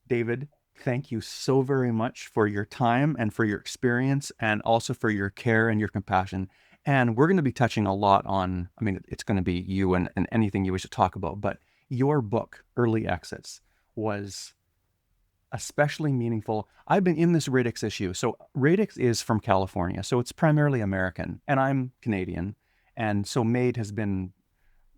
David, thank you so very much for your time and for your experience and also for your care and your compassion. And we're going to be touching a lot on, I mean, it's going to be you and anything you wish to talk about, but your book, Early Exits, was especially meaningful. I've been in this Radix issue. So Radix is from California, so it's primarily American, and I'm Canadian. And so MAID has been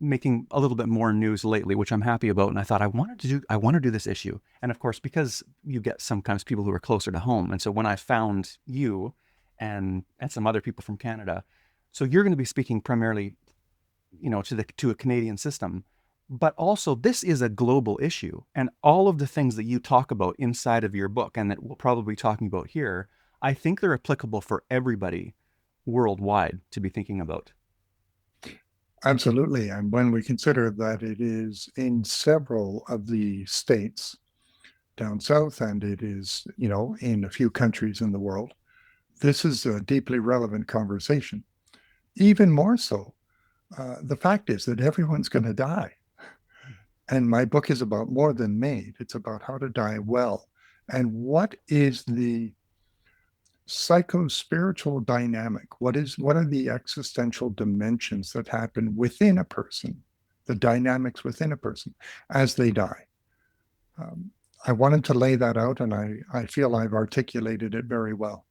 making a little bit more news lately, which I'm happy about. And I thought I want to do this issue. And of course, because you get sometimes people who are closer to home. And so when I found you and some other people from Canada, so you're going to be speaking primarily, to a Canadian system, but also this is a global issue. And all of the things that you talk about inside of your book and that we'll probably be talking about here, I think they're applicable for everybody worldwide to be thinking about. Absolutely. And when we consider that it is in several of the states down south, and it is, in a few countries in the world, this is a deeply relevant conversation. Even more so, the fact is that everyone's going to die. And my book is about more than MAID. It's about how to die well. And what is the psychospiritual dynamic? What are the existential dimensions that happen within a person, the dynamics within a person as they die? Um, I wanted to lay that out, and I feel I've articulated it very well.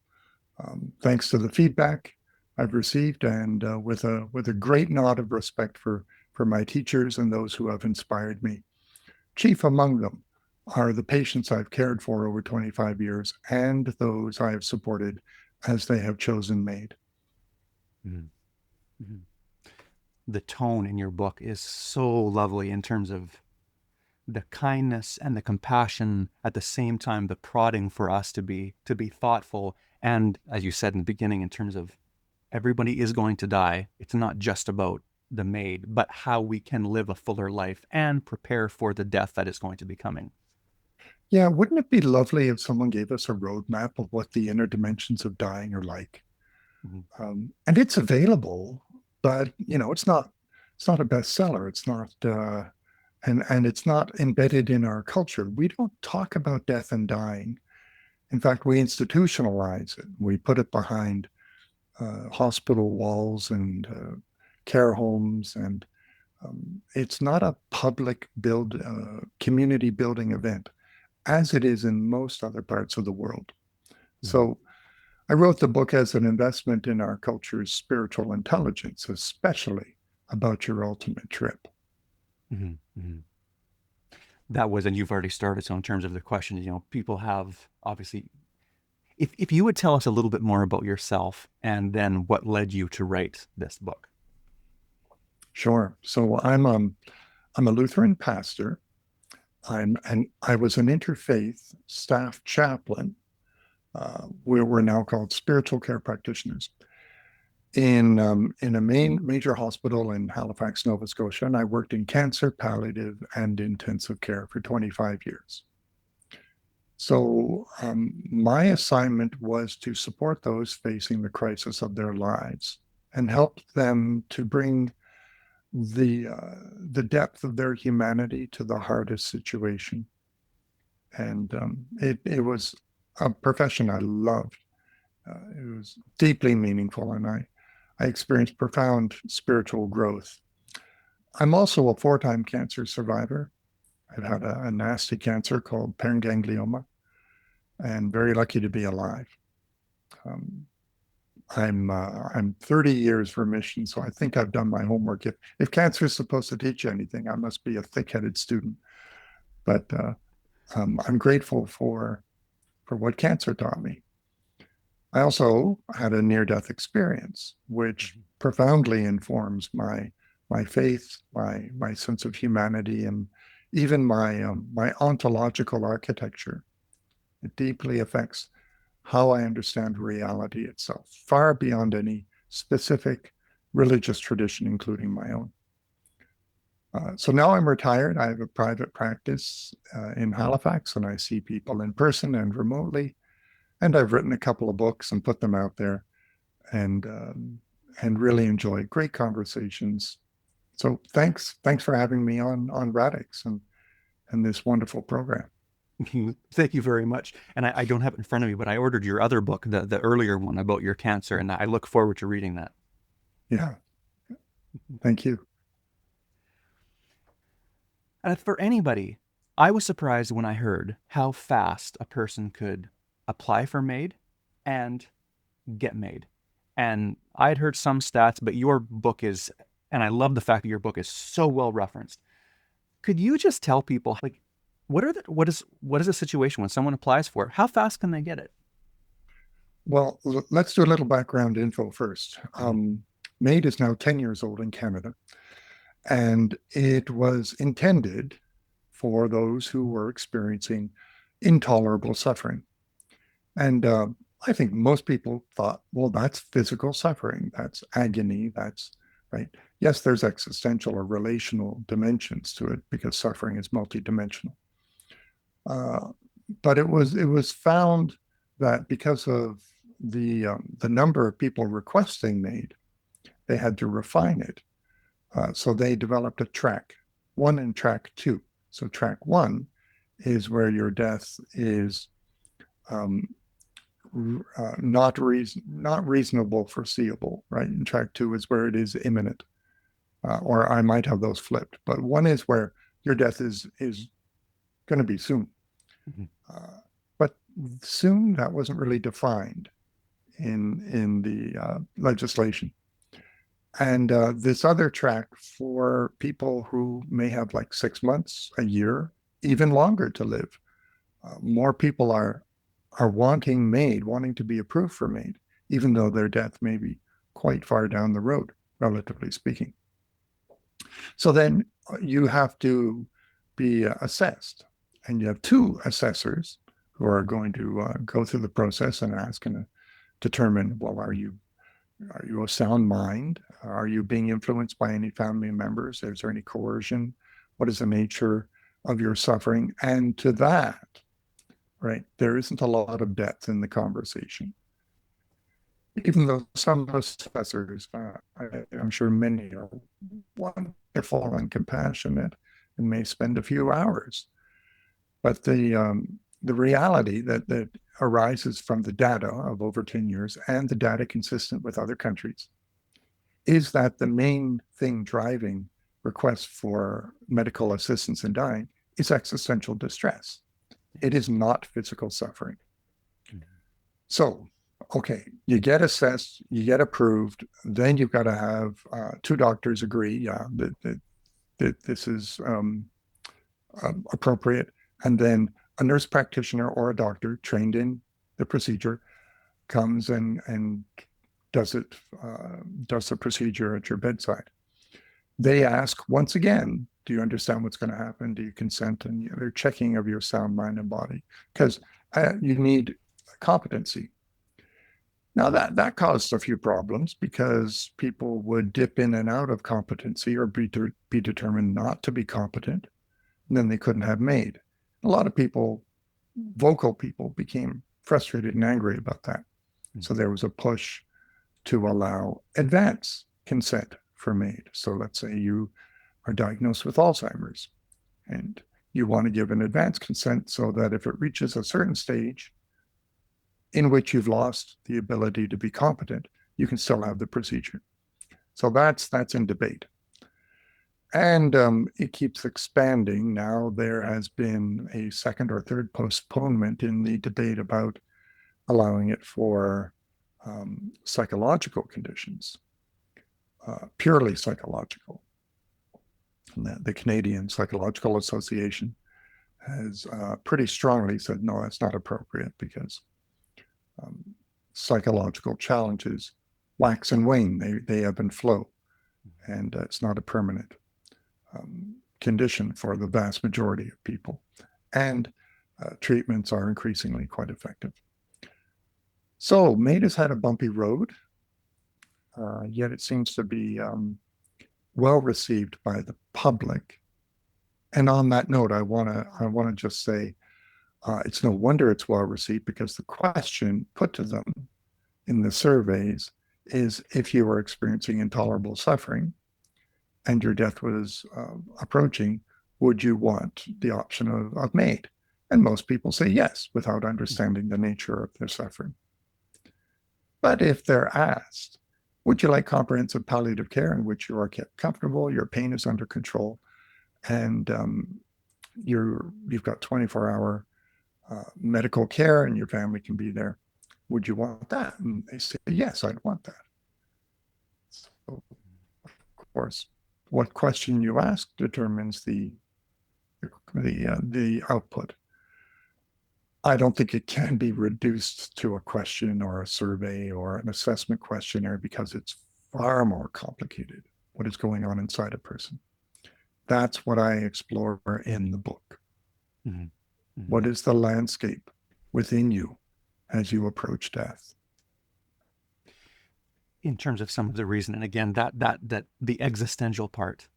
Thanks to the feedback I've received, and with a great nod of respect for my teachers and those who have inspired me. Chief among them are the patients I've cared for over 25 years and those I have supported as they have chosen MAID. Mhm. Mhm. The tone in your book is so lovely in terms of the kindness and the compassion, at the same time the prodding for us to be thoughtful, and as you said in the beginning, in terms of everybody is going to die. It's not just about the MAID, but how we can live a fuller life and prepare for the death that is going to be coming. Yeah, wouldn't it be lovely if someone gave us a roadmap of what the inner dimensions of dying are like? Mhm. And it's available, but it's not a bestseller. It's not and it's not embedded in our culture. We don't talk about death and dying. In fact, we institutionalize it. We put it behind hospital walls and care homes, and it's not a public community building event as it is in most other parts of the world. Mhm. So I wrote the book as an investment in our culture's spiritual intelligence, especially about your ultimate trip. Mhm. Mhm. That was, and you've already started. So in terms of the questions, people have obviously. If you would tell us a little bit more about yourself and then what led you to write this book. Sure. So I'm a Lutheran pastor. I was an interfaith staff chaplain. We're now called spiritual care practitioners in a major hospital in Halifax, Nova Scotia, and I worked in cancer, palliative, and intensive care for 25 years. So my assignment was to support those facing the crisis of their lives and help them to bring the depth of their humanity to the hardest situation. And it was a profession I loved. It was deeply meaningful, and I experienced profound spiritual growth. I'm also a four-time cancer survivor. I've had a nasty cancer called paraganglioma, and very lucky to be alive. Um, I'm 30 years remission, so I think I've done my homework. If cancer is supposed to teach you anything, I must be a thick-headed student. But I'm grateful for what cancer taught me. I also had a near-death experience, which Mhm. profoundly informs my faith, my sense of humanity, and even my ontological architecture. It deeply affects how I understand reality itself, far beyond any specific religious tradition, including my own. So now I'm retired. I have a private practice in Halifax, and I see people in person and remotely. And I've written a couple of books and put them out there, and really enjoy great conversations. So thanks for having me on Radix and this wonderful program. Thank you very much. And I don't have it in front of me, but I ordered your other book, the earlier one about your cancer, and I look forward to reading that. Yeah, thank you. And for anybody, I was surprised when I heard how fast a person could apply for MAID and get MAID. And I had heard some stats, but your book is, and I love the fact that your book is so well referenced. Could you just tell people, like, what is the situation when someone applies for it? How fast can they get it? Well, let's do a little background info first. MAID is now 10 years old in Canada, and it was intended for those who were experiencing intolerable suffering. And I think most people thought, well, that's physical suffering, that's agony, that's right. Yes, there's existential or relational dimensions to it because suffering is multidimensional. But it was found that because of the number of people requesting MAID, they had to refine it. So they developed a track 1 and track 2. So track 1 is where your death is not reasonable, foreseeable, right? And track 2 is where it is imminent, or I might have those flipped. But 1 is where your death is going to be soon. Mhm. But soon, that wasn't really defined in the legislation. And this other track for people who may have like 6 months, a year, even longer to live. More people are wanting MAID, wanting to be approved for MAID, even though their death may be quite far down the road, relatively speaking. So then you have to be assessed, and you have 2 assessors who are going to go through the process and ask and determine, well, are you a sound mind? Are you being influenced by any family members? Is there any coercion? What is the nature of your suffering? And to that, right, there isn't a lot of depth in the conversation. Even though some assessors, I'm sure many are wonderful and compassionate and may spend a few hours. But the reality that arises from the data of over 10 years and the data consistent with other countries is that the main thing driving requests for medical assistance in dying is existential distress. It is not physical suffering. So, okay, you get assessed, you get approved, then you've got to have 2 doctors agree, yeah, that this is appropriate. And then a nurse practitioner or a doctor trained in the procedure comes and does the procedure at your bedside. They ask once again, do you understand what's going to happen? Do you consent? And they're checking of your sound mind and body because you need competency. Now that caused a few problems because people would dip in and out of competency or be determined not to be competent, and then they couldn't have MAID. A lot of people, vocal people, became frustrated and angry about that. So there was a push to allow advance consent for MAID. So let's say you are diagnosed with Alzheimer's and you want to give an advance consent so that if it reaches a certain stage in which you've lost the ability to be competent, you can still have the procedure. So that's in debate. And it keeps expanding. Now there has been a second or third postponement in the debate about allowing it for psychological conditions, purely psychological. And the Canadian Psychological Association has pretty strongly said, no, that's not appropriate because psychological challenges wax and wane. They ebb and flow, and it's not a permanent condition for the vast majority of people. And treatments are increasingly quite effective. So MAID has had a bumpy road, yet it seems to be well received by the public. And on that note, I want to just say it's no wonder it's well received because the question put to them in the surveys is if you were experiencing intolerable suffering and your death was approaching, would you want the option of MAID? And most people say yes without understanding the nature of their suffering. But if they're asked, would you like comprehensive palliative care in which you are kept comfortable, your pain is under control, and you've got 24-hour medical care and your family can be there, would you want that? And they say, yes, I'd want that. So, of course, what question you ask determines the output. I don't think it can be reduced to a question or a survey or an assessment questionnaire because it's far more complicated what is going on inside a person. That's what I explore in the book. Mm-hmm. Mm-hmm. What is the landscape within you as you approach death? In terms of some of the reason, and again, that the existential part.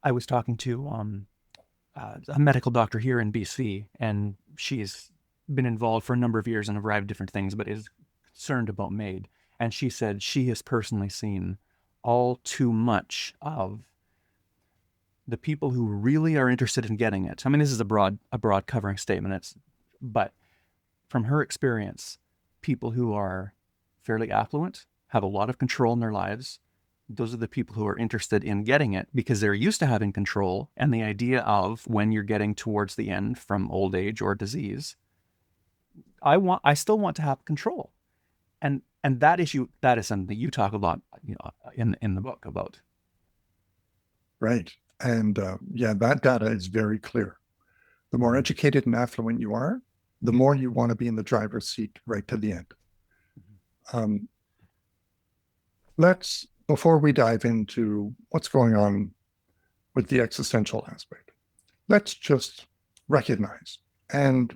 I was talking to a medical doctor here in BC, and she's been involved for a number of years in a variety of different things, but is concerned about MAID. And she said she has personally seen all too much of the people who really are interested in getting it. I mean, this is a broad covering statement. But from her experience, people who are fairly affluent, have a lot of control in their lives, those are the people who are interested in getting it because they're used to having control, and the idea of when you're getting towards the end from old age or disease, I still want to have control. And that issue, that is something that you talk a lot, in the book about. Right. And yeah, that data is very clear. The more educated and affluent you are, the more you want to be in the driver's seat right to the end. Before we dive into what's going on with the existential aspect, let's just recognize and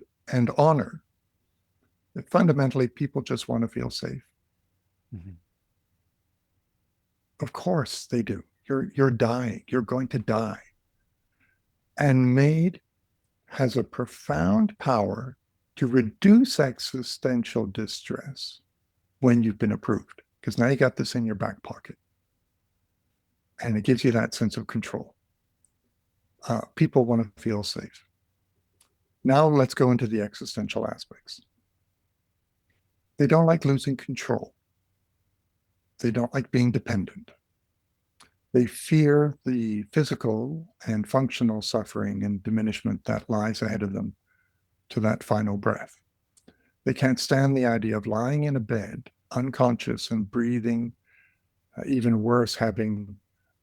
honor that fundamentally people just want to feel safe. Mm-hmm. Of course they do. You're dying. You're going to die. And MAID has a profound power to reduce existential distress when you've been approved, because now you got this in your back pocket. And it gives you that sense of control. People want to feel safe. Now let's go into the existential aspects. They don't like losing control. They don't like being dependent. They fear the physical and functional suffering and diminishment that lies ahead of them to that final breath. They can't stand the idea of lying in a bed, unconscious and breathing, even worse, having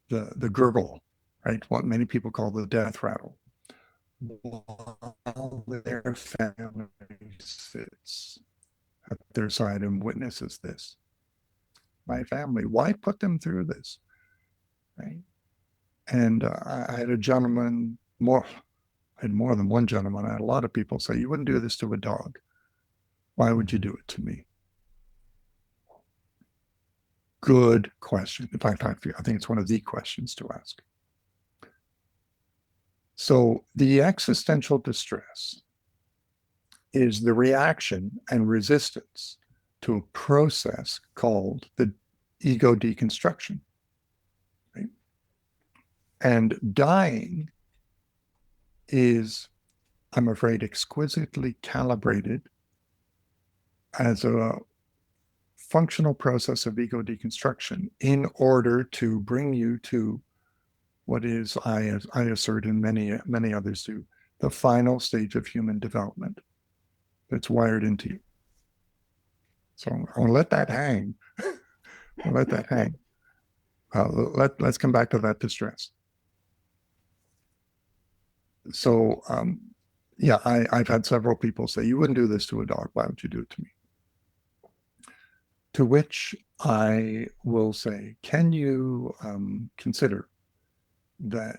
the gurgle, right? What many people call the death rattle, while their family sits at their side and witnesses this. My family, why put them through this? Right? And I had a gentleman, I had more than one gentleman. I had a lot of people say, you wouldn't do this to a dog. Why would you do it to me? Good question. In fact, I think it's one of the questions to ask. So the existential distress is the reaction and resistance to a process called the ego deconstruction. Right? And dying is, I'm afraid, exquisitely calibrated as a functional process of ego deconstruction in order to bring you to what is, I assert, and many others do, the final stage of human development that's wired into you. So I'll let that hang. I'll let that hang. Let's come back to that distress. So yeah, I've had several people say, you wouldn't do this to a dog. Why would you do it to me? To which I will say, can you consider that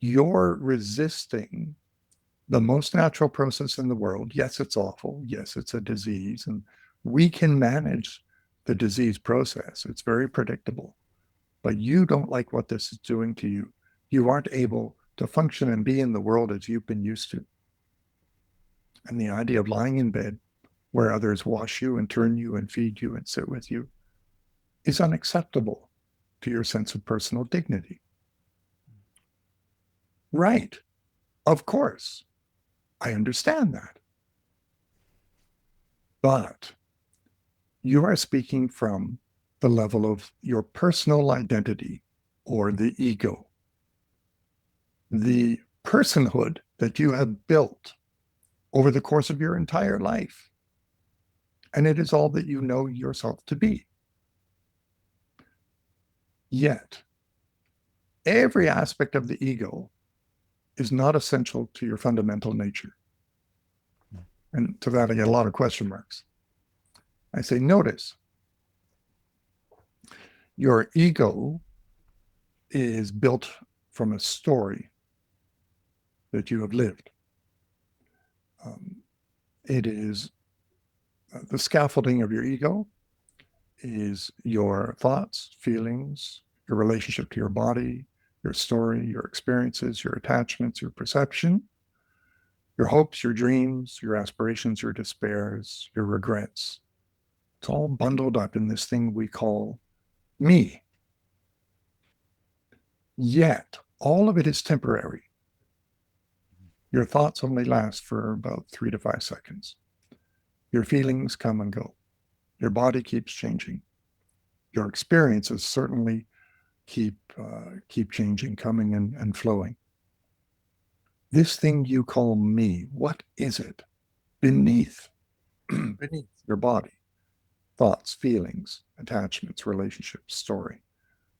you're resisting the most natural process in the world? Yes, it's awful. Yes, it's a disease. And we can manage the disease process. It's very predictable. But you don't like what this is doing to you. You aren't able to function and be in the world as you've been used to. And the idea of lying in bed where others wash you and turn you and feed you and sit with you is unacceptable to your sense of personal dignity. Right. Of course. I understand that. But you are speaking from the level of your personal identity or the ego, the personhood that you have built over the course of your entire life. And it is all that you know yourself to be. Yet, every aspect of the ego is not essential to your fundamental nature. And to that, I get a lot of question marks. I say, notice, your ego is built from a story that you have lived. It is the scaffolding of your ego is your thoughts, feelings, your relationship to your body, your story, your experiences, your attachments, your perception, your hopes, your dreams, your aspirations, your despairs, your regrets. It's all bundled up in this thing we call me. Yet, all of it is temporary. Your thoughts only last for about 3 to 5 seconds. Your feelings come and go. Your body keeps changing. Your experiences certainly keep changing, coming and flowing. This thing you call me, what is it beneath your body? Thoughts, feelings, attachments, relationships, story,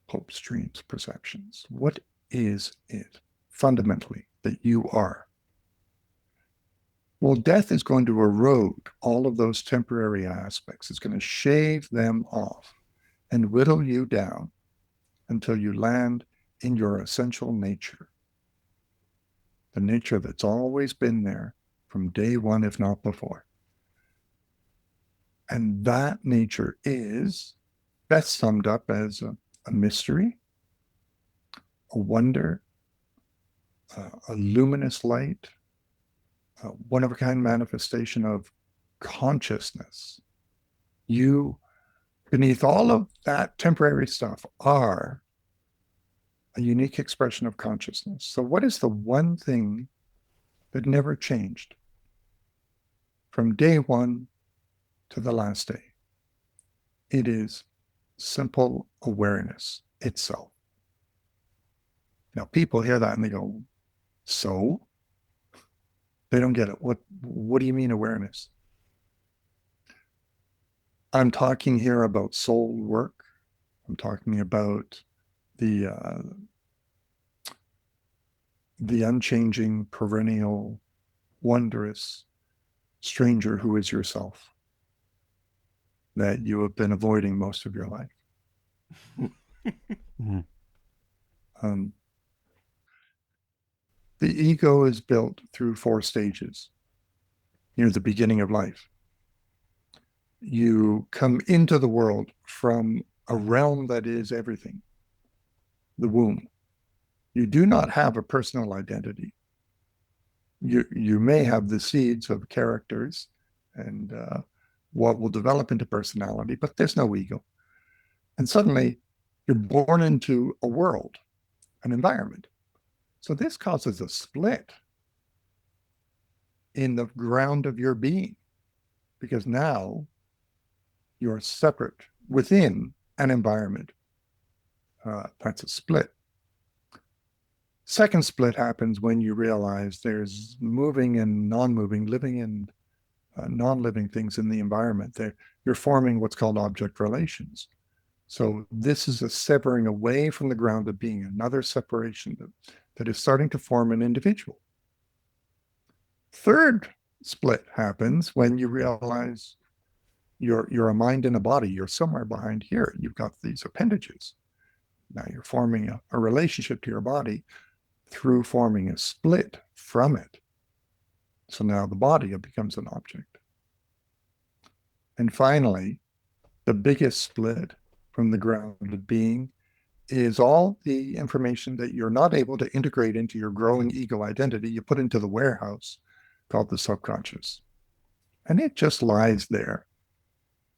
hopes, dreams, perceptions. What is it fundamentally that you are? Well, death is going to erode all of those temporary aspects. It's going to shave them off and whittle you down until you land in your essential nature, the nature that's always been there from day one, if not before. And that nature is best summed up as a mystery, a wonder, a luminous light, a one-of-a-kind manifestation of consciousness. You, beneath all of that temporary stuff, are a unique expression of consciousness. So what is the one thing that never changed from day one to the last day? It is simple awareness itself. Now, people hear that and they go, so? They don't get it. What do you mean awareness? I'm talking here about soul work. I'm talking about the unchanging, perennial, wondrous stranger who is yourself that you have been avoiding most of your life. The ego is built through 4 stages. Near the beginning of life, you come into the world from a realm that is everything, the womb. You do not have a personal identity. You may have the seeds of characters and what will develop into personality, but there's no ego. And suddenly you're born into a world, an environment. So this causes a split in the ground of your being, because now you're separate within an environment. That's a split. Second split happens when you realize there's moving and non-moving, living and non-living things in the environment. You're forming what's called object relations. So this is a severing away from the ground of being, another separation that is starting to form an individual. Third split happens when you realize you're a mind and a body. You're somewhere behind here. You've got these appendages. Now you're forming a relationship to your body through forming a split from it. So now the body becomes an object. And finally, the biggest split from the ground of being is all the information that you're not able to integrate into your growing ego identity. You put into the warehouse called the subconscious. And it just lies there,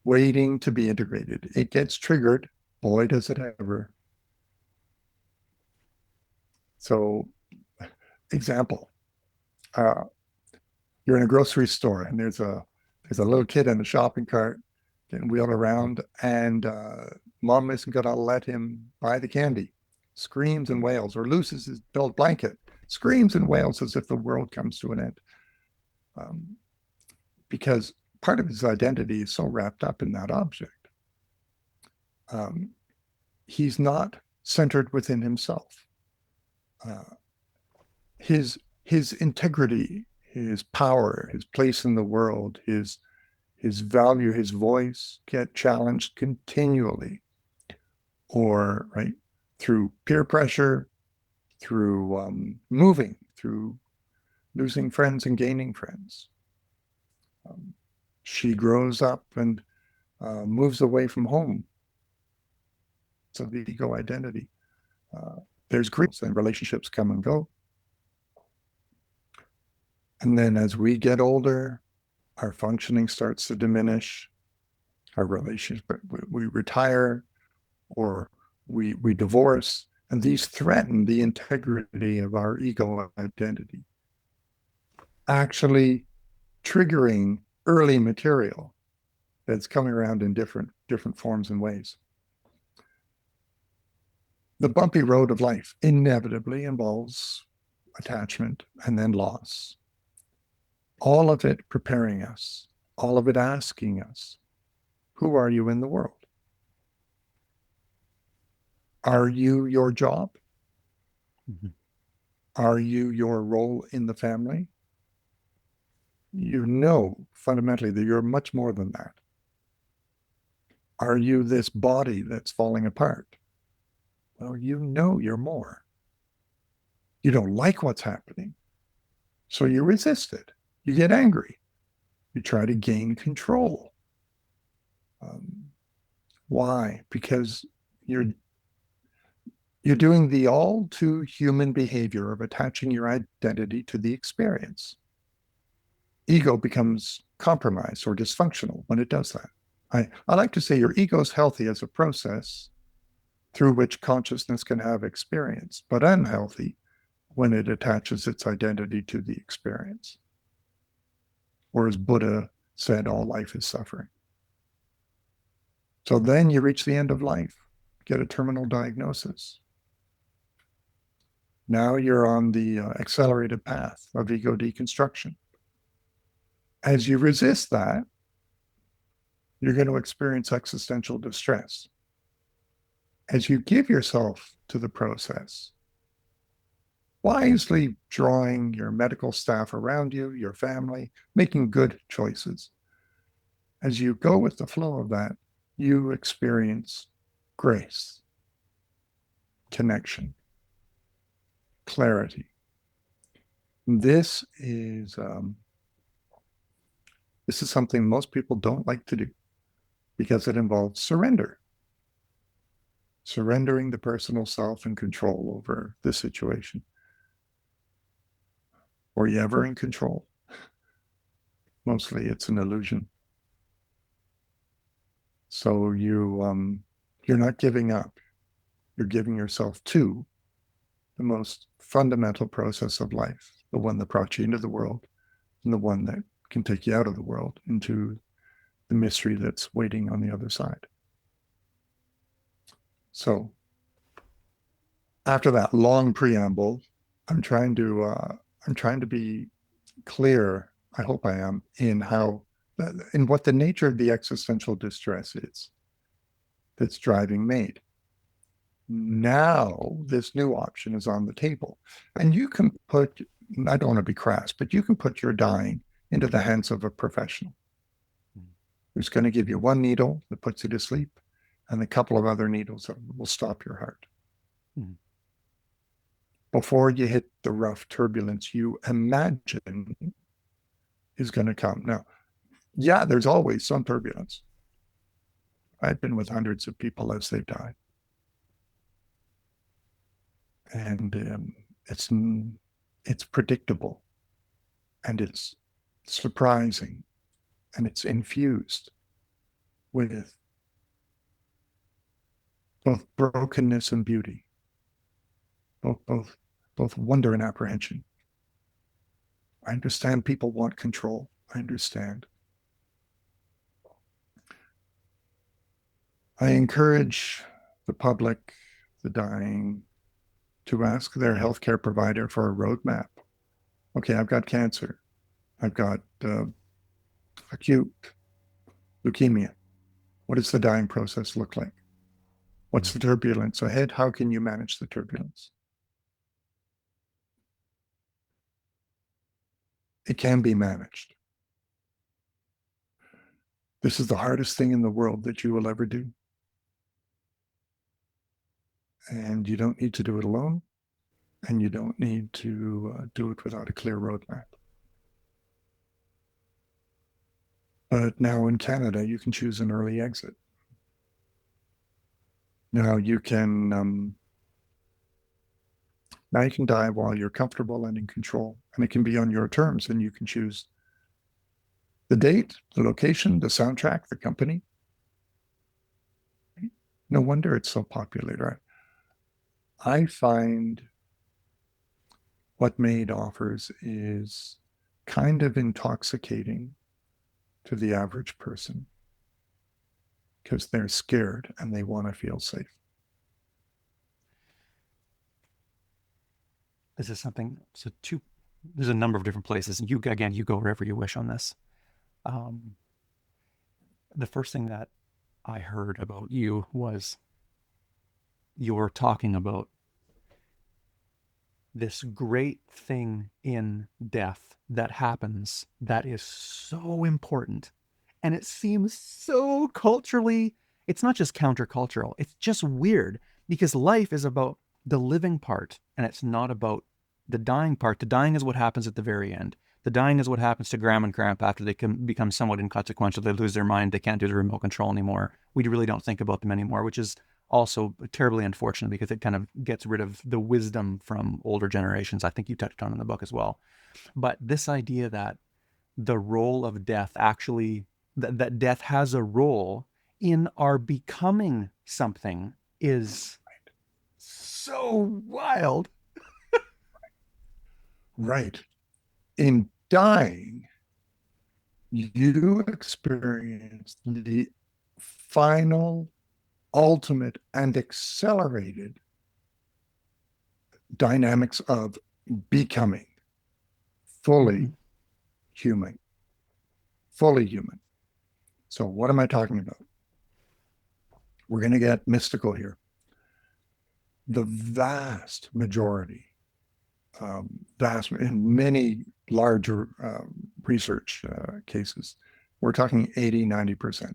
waiting to be integrated. It gets triggered. Boy, does it ever. So, example, you're in a grocery store and there's a little kid in a shopping cart getting wheeled around, and mom isn't going to let him buy the candy. Screams and wails, or loses his built blanket. Screams and wails as if the world comes to an end. Um, because part of his identity is so wrapped up in that object. Um, he's not centered within himself. Uh, his integrity, his power, his place in the world, his value, his voice get challenged continually, or right through peer pressure, through moving, through losing friends and gaining friends. Um, she grows up and moves away from home. So the ego identity. Uh, there's grief and relationships come and go. And then as we get older, our functioning starts to diminish. Our relationship, we retire, or we divorce, and these threaten the integrity of our ego identity, actually triggering early material that's coming around in different forms and ways. The bumpy road of life inevitably involves attachment and then loss. All of it preparing us, all of it asking us, who are you in the world? Are you your job? Mm-hmm. Are you your role in the family? You know fundamentally that you're much more than that. Are you this body that's falling apart? Well, you know you're more. You don't like what's happening, so you resist it. You get angry. You try to gain control. Um, why? Because you're you're doing the all too human behavior of attaching your identity to the experience. Ego becomes compromised or dysfunctional when it does that. I like to say your ego is healthy as a process through which consciousness can have experience, but unhealthy when it attaches its identity to the experience. Or as Buddha said, all life is suffering. So then you reach the end of life, get a terminal diagnosis. Now you're on the accelerated path of ego deconstruction. As you resist that, you're going to experience existential distress. As you give yourself to the process, wisely drawing your medical staff around you, your family, making good choices. As you go with the flow of that, you experience grace, connection, clarity. This is something most people don't like to do because it involves surrender. Surrendering the personal self and control over the situation. Were you ever in control? Mostly it's an illusion. So you're not giving up. You're giving yourself to the most fundamental process of life, the one that brought you into the world and the one that can take you out of the world into the mystery that's waiting on the other side. So after that long preamble, I'm trying to be clear, I hope I am, in what the nature of the existential distress is that's driving MAID. Now this new option is on the table. And you can put, I don't want to be crass, but you can put your dying into the hands of a professional who's going to give you one needle that puts you to sleep and a couple of other needles that will stop your heart. Mm-hmm. Before you hit the rough turbulence you imagine is going to come. Now, yeah, there's always some turbulence. I've been with hundreds of people as they've died. And it's predictable, and it's surprising, and it's infused with both brokenness and beauty, both wonder and apprehension. I understand people want control. I understand. I encourage the public, the dying, to ask their healthcare provider for a roadmap. Okay, I've got cancer. I've got acute leukemia. What does the dying process look like? What's the turbulence ahead? How can you manage the turbulence? It can be managed. This is the hardest thing in the world that you will ever do. And you don't need to do it alone. And you don't need to do it without a clear roadmap. But now in Canada, you can choose an early exit. Now you can die while you're comfortable and in control, and it can be on your terms, and you can choose the date, the location, the soundtrack, the company. No wonder it's so popular, right? I find what MAID offers is kind of intoxicating to the average person because they're scared and they want to feel safe. This is something, there's a number of different places. And you go wherever you wish on this. The first thing that I heard about you was you were talking about this great thing in death that happens that is so important. And it seems so culturally, it's not just countercultural, it's just weird because life is about the living part and it's not about the dying part. The dying is what happens at the very end. The dying is what happens to Graham and Grandpa after they can become somewhat inconsequential. They lose their mind. They can't do the remote control anymore. We really don't think about them anymore, which is also terribly unfortunate because it kind of gets rid of the wisdom from older generations. I think you touched on in the book as well. But this idea that the role of death actually, that death has a role in our becoming something is so wild. Right. In dying, you experience the final, ultimate, and accelerated dynamics of becoming fully human. Fully human. So, what am I talking about? We're going to get mystical here. The vast majority, in many larger research cases, we're talking 80, 90%.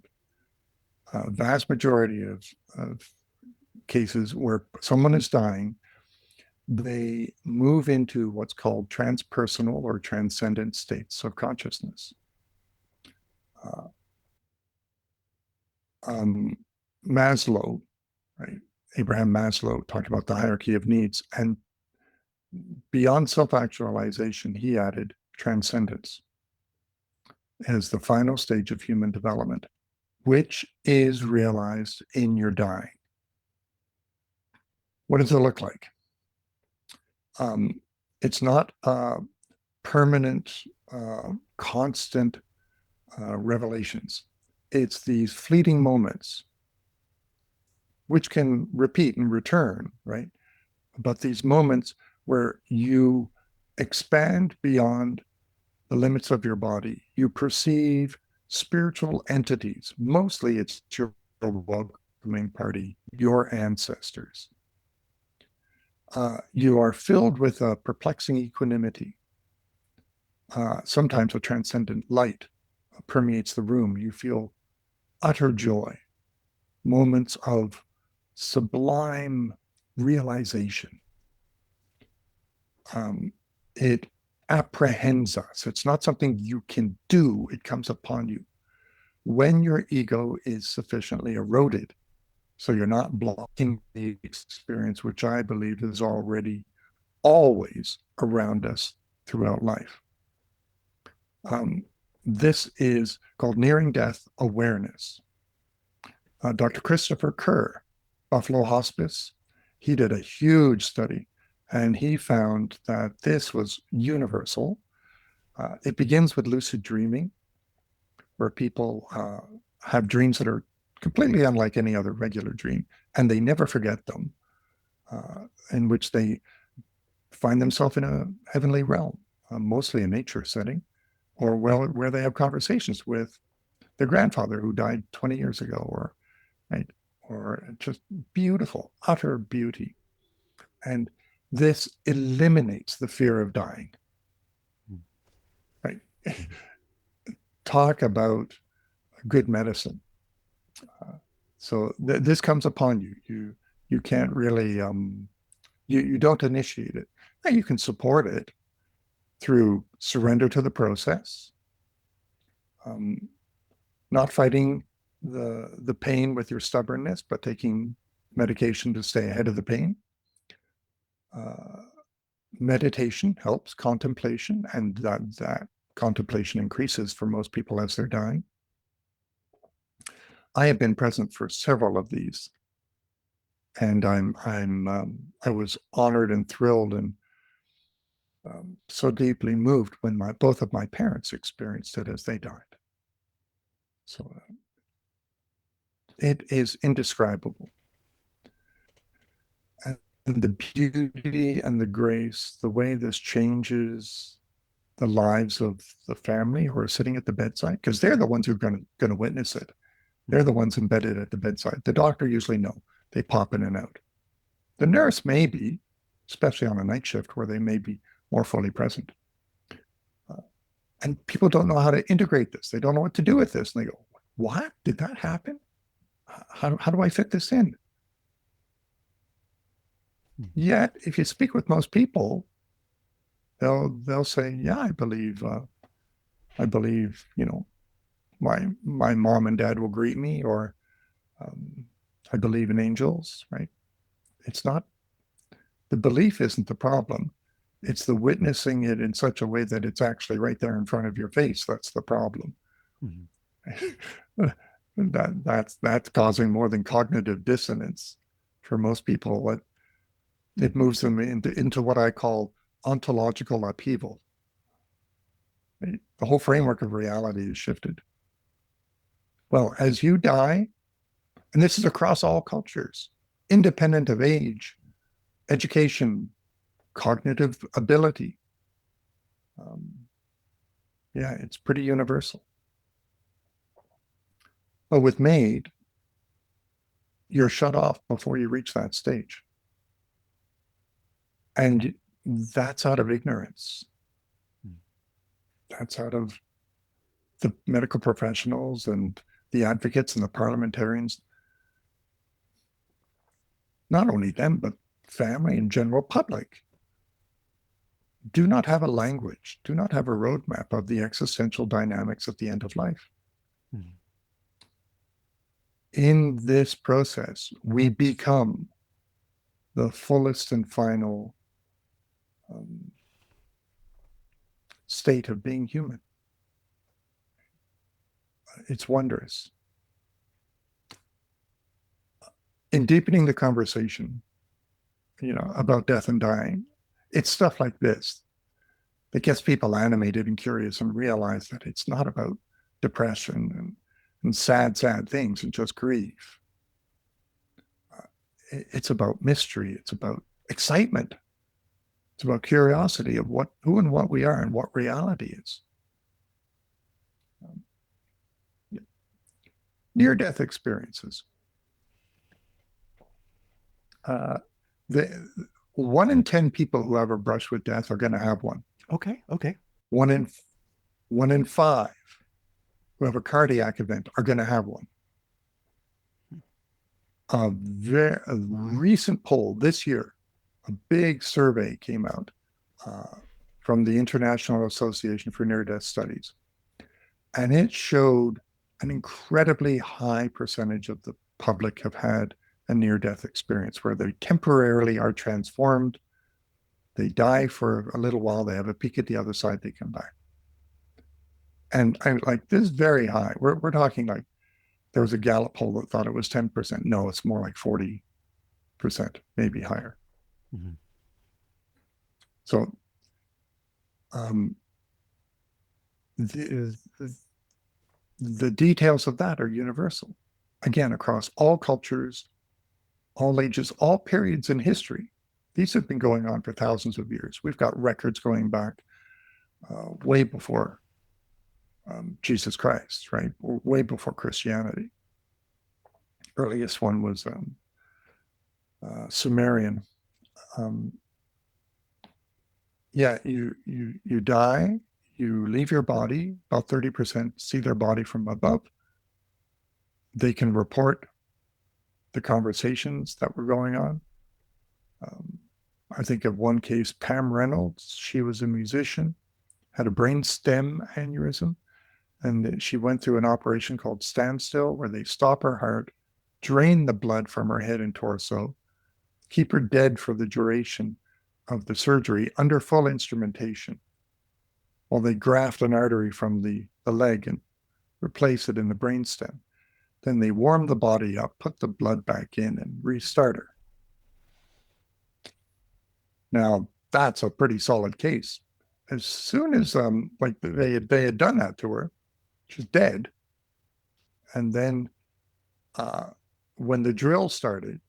Vast majority of cases where someone is dying, they move into what's called transpersonal or transcendent states of consciousness. Maslow, right? Abraham Maslow talked about the hierarchy of needs, and beyond self-actualization, he added transcendence as the final stage of human development, which is realized in your dying. What does it look like? It's not permanent, constant revelations. It's these fleeting moments, which can repeat and return, right? But these moments where you expand beyond the limits of your body, you perceive spiritual entities. Mostly it's your welcoming party, your ancestors. You are filled with a perplexing equanimity. Sometimes a transcendent light permeates the room. You feel utter joy, moments of sublime realization. It apprehends us. It's not something you can do, it comes upon you. When your ego is sufficiently eroded, so you're not blocking the experience, which I believe is already always around us throughout life. This is called nearing death awareness. Dr. Christopher Kerr, Buffalo Hospice, he did a huge study and he found that this was universal. It begins with lucid dreaming, where people have dreams that are completely unlike any other regular dream, and they never forget them, in which they find themselves in a heavenly realm, mostly a nature setting, or where they have conversations with their grandfather who died 20 years ago, or right, or just beautiful, utter beauty. And this eliminates the fear of dying. Right? Talk about good medicine. So this comes upon you. You can't really you don't initiate it. Now you can support it through surrender to the process, not fighting the pain with your stubbornness, but taking medication to stay ahead of the pain. Meditation helps, contemplation, and that contemplation increases for most people as they're dying. I have been present for several of these, and I was honored and thrilled and so deeply moved when both of my parents experienced it as they died. So it is indescribable. And the beauty and the grace, the way this changes the lives of the family who are sitting at the bedside, because they're the ones who are going to witness it. They're the ones embedded at the bedside. The doctor usually no. They pop in and out. The nurse may be, especially on a night shift where they may be more fully present. And people don't know how to integrate this. They don't know what to do with this. And they go, what? Did that happen? How do I fit this in? Yet, if you speak with most people, they'll say, yeah, I believe, my mom and dad will greet me, or I believe in angels, right? It's not, the belief isn't the problem. It's the witnessing it in such a way that it's actually right there in front of your face. That's the problem. Mm-hmm. That's causing more than cognitive dissonance for most people. It moves them into what I call ontological upheaval. The whole framework of reality is shifted. Well, as you die, and this is across all cultures, independent of age, education, cognitive ability, it's pretty universal. But with MAID, you're shut off before you reach that stage. And that's out of ignorance. That's out of the medical professionals and the advocates and the parliamentarians. Not only them, but family and general public do not have a language, do not have a roadmap of the existential dynamics at the end of life. Mm-hmm. In this process, we become the fullest and final state of being human. It's wondrous. In deepening the conversation, about death and dying, it's stuff like this that gets people animated and curious and realize that it's not about depression and sad things and just grief. It's about mystery. It's about excitement. It's about curiosity of who and what we are and what reality is. Near-death experiences. The 1 in 10 people who have a brush with death are going to have one. Okay. 1 in 5 who have a cardiac event are going to have one. A recent poll this year, a big survey came out from the International Association for Near-Death Studies, and it showed an incredibly high percentage of the public have had a near-death experience where they temporarily are transformed. They die for a little while, they have a peek at the other side, they come back. And I'm like, this is very high. We're talking like, there was a Gallup poll that thought it was 10%. No, it's more like 40%, maybe higher. Mm-hmm. So the, the details of that are universal. Again, across all cultures, all ages, all periods in history. These have been going on for thousands of years. We've got records going back way before Jesus Christ, right? Way before Christianity. Earliest one was Sumerian. Yeah, you die, you leave your body. About 30% see their body from above. They can report the conversations that were going on. I think of one case, Pam Reynolds. She was a musician, had a brain stem aneurysm, and she went through an operation called standstill, where they stop her heart, drain the blood from her head and torso, keep her dead for the duration of the surgery under full instrumentation, while they graft an artery from the leg and replace it in the brainstem. Then they warm the body up, put the blood back in, and restart her. Now, that's a pretty solid case. As soon as like they had done that to her, she's dead. And then when the drill started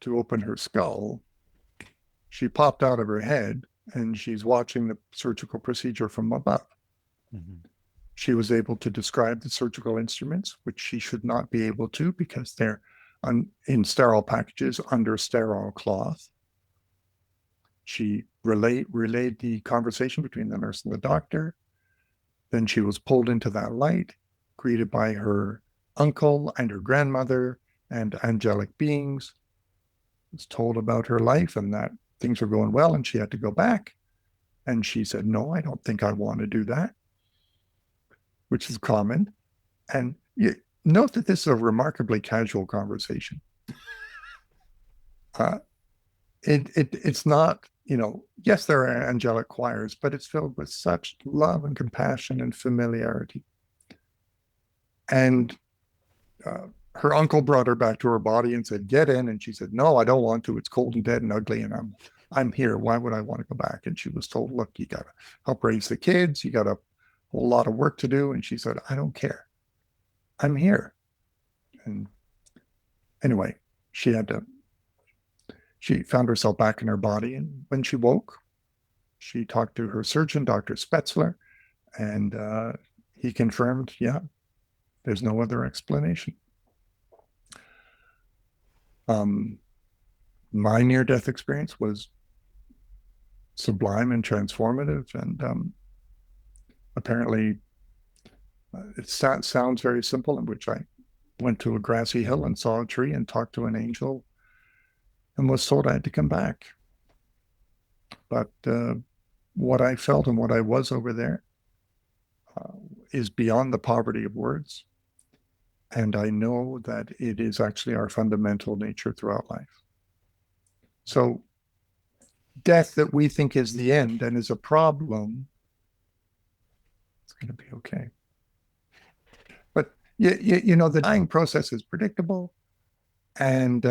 to open her skull, she popped out of her head and she's watching the surgical procedure from above. Mm-hmm. She was able to describe the surgical instruments, which she should not be able to because they're in sterile packages under sterile cloth. She relayed the conversation between the nurse and the doctor. Then she was pulled into that light, greeted by her uncle and her grandmother and angelic beings. Was told about her life and that things were going well and she had to go back. And she said, no, I don't think I want to do that, which is common. And you note that this is a remarkably casual conversation. It's not, yes, there are angelic choirs, but it's filled with such love and compassion and familiarity. And her uncle brought her back to her body and said, get in. And she said, no, I don't want to. It's cold and dead and ugly. And I'm here. Why would I want to go back? And she was told, look, you got to help raise the kids. You got a whole lot of work to do. And she said, I don't care. I'm here. And anyway, she found herself back in her body. And when she woke, she talked to her surgeon, Dr. Spetzler, and he confirmed, yeah, there's no other explanation. My near-death experience was sublime and transformative, and apparently it sounds very simple, in which I went to a grassy hill and saw a tree and talked to an angel and was told I had to come back. But what I felt and what I was over there is beyond the poverty of words. And I know that it is actually our fundamental nature throughout life. So death that we think is the end and is a problem, it's going to be okay. But, the dying process is predictable. And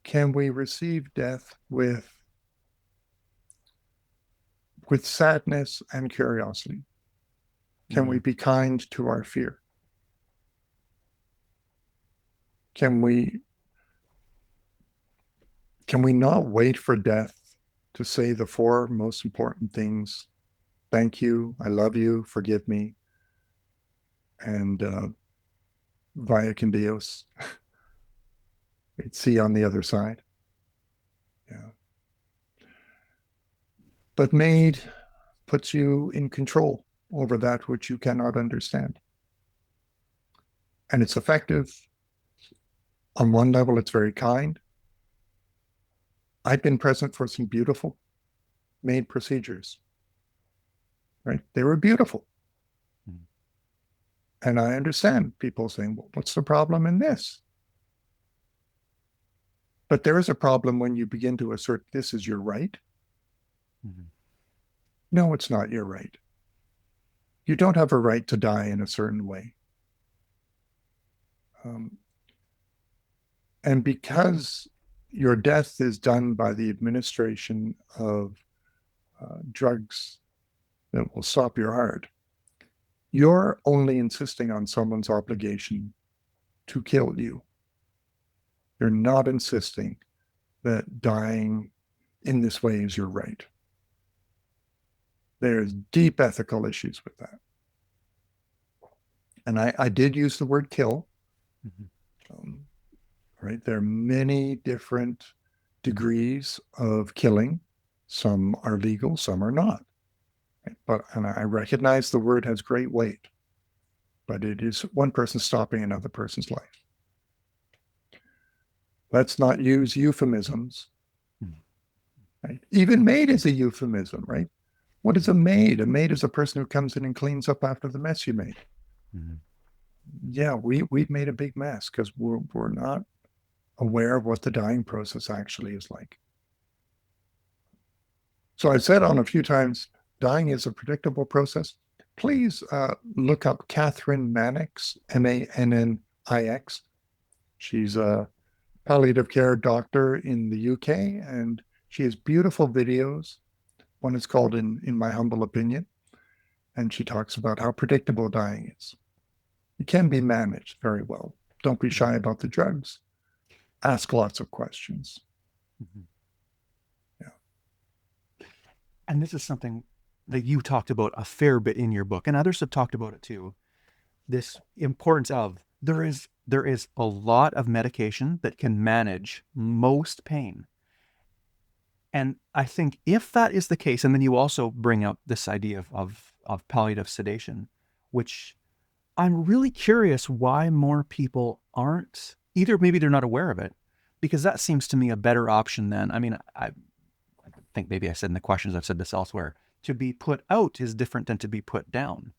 can we receive death with sadness and curiosity? Can we be kind to our fear? Can we not wait for death to say the four most important things? Thank you, I love you, forgive me, and vaya con Dios. See you on the other side. Yeah. But made puts you in control over that which you cannot understand. And it's effective. On one level, it's very kind. I've been present for some beautiful made procedures, right? They were beautiful. And I understand people saying, well, what's the problem in this? But there is a problem when you begin to assert this is your right. Mm-hmm. No, it's not your right. You don't have a right to die in a certain way. And because your death is done by the administration of drugs that will stop your heart. You're only insisting on someone's obligation to kill you. You're not insisting that dying in this way is your right. There's deep ethical issues with that. And I did use the word kill. Right? There are many different degrees of killing. Some are legal, some are not. Right? And I recognize the word has great weight, but it is one person stopping another person's life. Let's not use euphemisms. Right? Even maid is a euphemism, right? What is a maid? A maid is a person who comes in and cleans up after the mess you made. Mm-hmm. Yeah, we've made a big mess because we're not aware of what the dying process actually is like. So I've said on a few times, dying is a predictable process. Please look up Catherine Mannix, Mannix. She's a palliative care doctor in the UK, and she has beautiful videos. One is called In My Humble Opinion, and she talks about how predictable dying is. It can be managed very well. Don't be shy about the drugs. Ask lots of questions. Mm-hmm. Yeah. And this is something that you talked about a fair bit in your book, and others have talked about it too. This importance of there is a lot of medication that can manage most pain. And I think if that is the case, and then you also bring up this idea of palliative sedation, which I'm really curious why more people aren't, either maybe they're not aware of it, because that seems to me a better option than, I think maybe I said in the questions, I've said this elsewhere, to be put out is different than to be put down.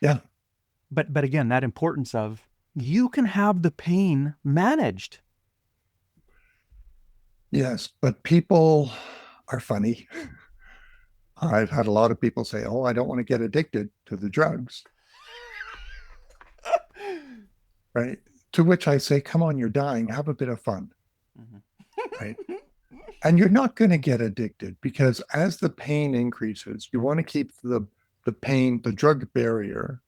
Yeah. But again, that importance of you can have the pain managed. Yes, but people are funny. I've had a lot of people say, oh, I don't want to get addicted to the drugs. Right? To which I say, come on, you're dying. Have a bit of fun. Mm-hmm. Right? And you're not going to get addicted because as the pain increases, you want to keep the pain, the drug barrier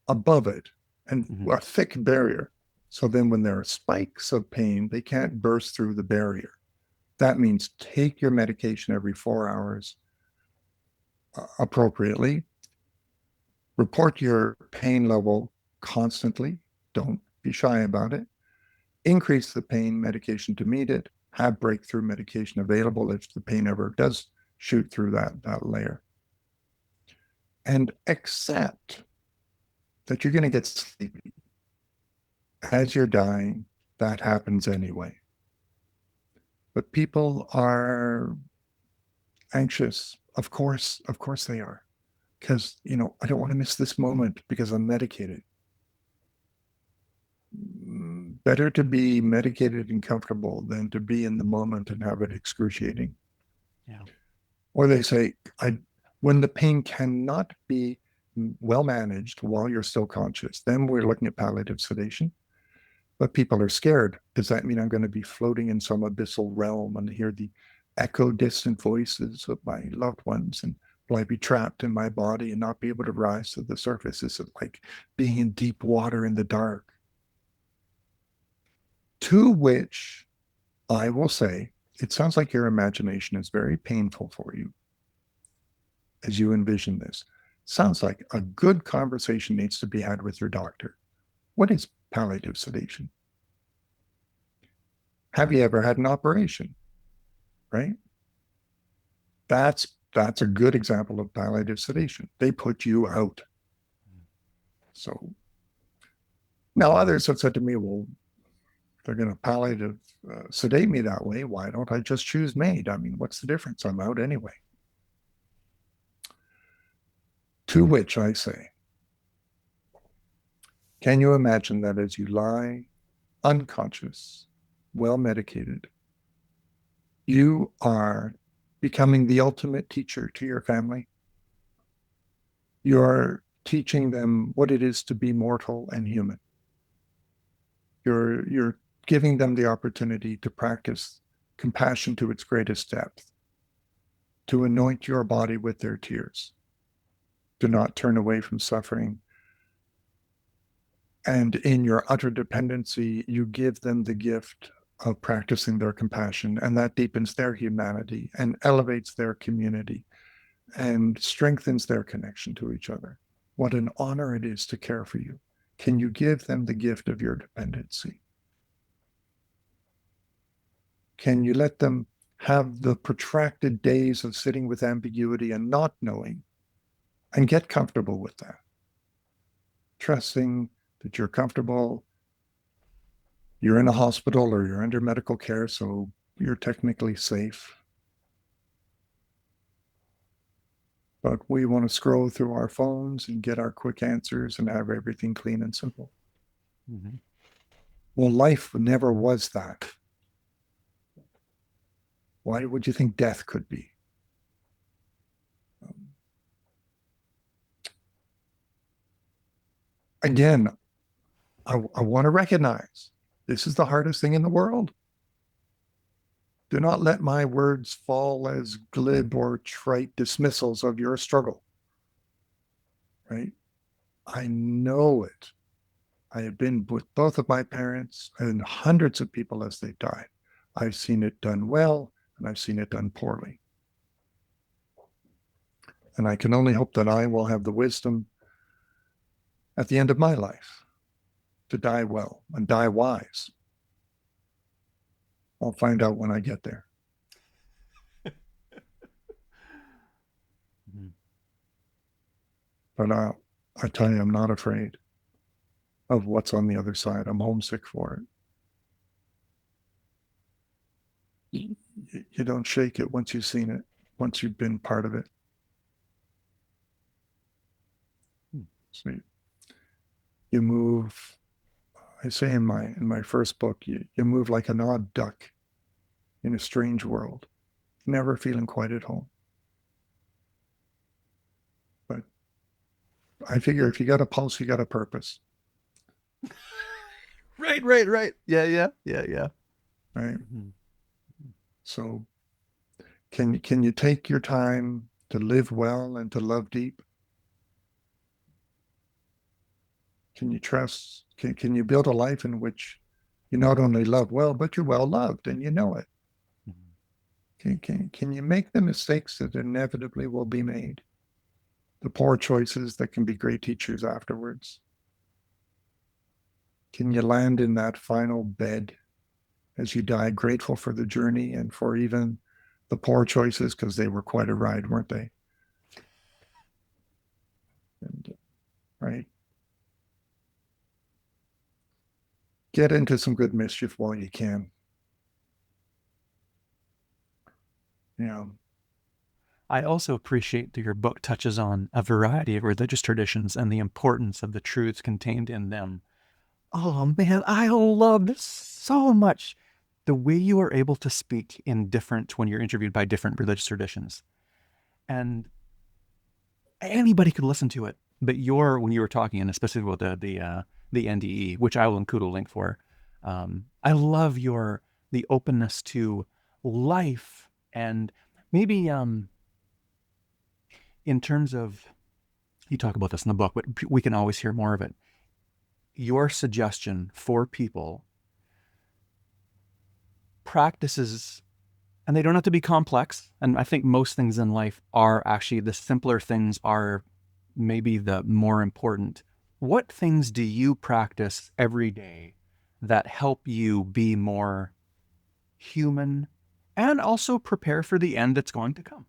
above it and a thick barrier. So then when there are spikes of pain, they can't burst through the barrier. That means take your medication every 4 hours appropriately. Report your pain level constantly. Don't be shy about it. Increase the pain medication to meet it. Have breakthrough medication available if the pain ever does shoot through that layer. And accept that you're going to get sleepy. As you're dying, that happens anyway. But people are anxious. Of course they are. Because, I don't want to miss this moment because I'm medicated. Better to be medicated and comfortable than to be in the moment and have it excruciating. Yeah. Or they say, when the pain cannot be well managed while you're still conscious, then we're looking at palliative sedation. But people are scared. Does that mean I'm going to be floating in some abyssal realm and hear the echo distant voices of my loved ones? And will I be trapped in my body and not be able to rise to the surface? Is it like being in deep water in the dark? To which I will say, it sounds like your imagination is very painful for you as you envision this. Sounds like a good conversation needs to be had with your doctor. What is palliative sedation? Have you ever had an operation? Right? That's a good example of palliative sedation. They put you out. So now others have said to me, well, they're going to palliative sedate me that way. Why don't I just choose MAID? What's the difference? I'm out anyway. To which I say, can you imagine that as you lie unconscious, well medicated, you are becoming the ultimate teacher to your family? You're teaching them what it is to be mortal and human. You're giving them the opportunity to practice compassion to its greatest depth, to anoint your body with their tears, Do not turn away from suffering. And in your utter dependency, you give them the gift of practicing their compassion, and that deepens their humanity and elevates their community and strengthens their connection to each other. What an honor it is to care for you. Can you give them the gift of your dependency? Can you let them have the protracted days of sitting with ambiguity and not knowing and get comfortable with that? Trusting that you're comfortable, you're in a hospital or you're under medical care, so you're technically safe. But we want to scroll through our phones and get our quick answers and have everything clean and simple. Mm-hmm. Well, life never was that. Why would you think death could be? Again, I want to recognize this is the hardest thing in the world. Do not let my words fall as glib or trite dismissals of your struggle. Right? I know it. I have been with both of my parents and hundreds of people as they've died. I've seen it done well, and I've seen it done poorly. And I can only hope that I will have the wisdom at the end of my life to die well and die wise. I'll find out when I get there. Mm-hmm. But I tell you, I'm not afraid of what's on the other side. I'm homesick for it. You don't shake it once you've seen it, once you've been part of it. So you move, I say in my first book, you move like an odd duck in a strange world, never feeling quite at home. But I figure if you got a pulse, you got a purpose. Right. Yeah. Right. Mm-hmm. So can you take your time to live well and to love deep? Can you trust? Can you build a life in which you not only love well, but you're well loved and you know it? Can you make the mistakes that inevitably will be made? The poor choices that can be great teachers afterwards? Can you land in that final bed as you die, grateful for the journey and for even the poor choices, because they were quite a ride, weren't they? And, right? Get into some good mischief while you can. You know, I also appreciate that your book touches on a variety of religious traditions and the importance of the truths contained in them. Oh man, I loved so much the way you are able to speak in different when you're interviewed by different religious traditions. And anybody could listen to it. But when you were talking, and especially with the NDE, which I will include a link for, I love the openness to life and maybe in terms of, you talk about this in the book, but we can always hear more of it. Your suggestion for people practices, and they don't have to be complex. And I think most things in life are actually, the simpler things are maybe the more important. What things do you practice every day that help you be more human and also prepare for the end that's going to come?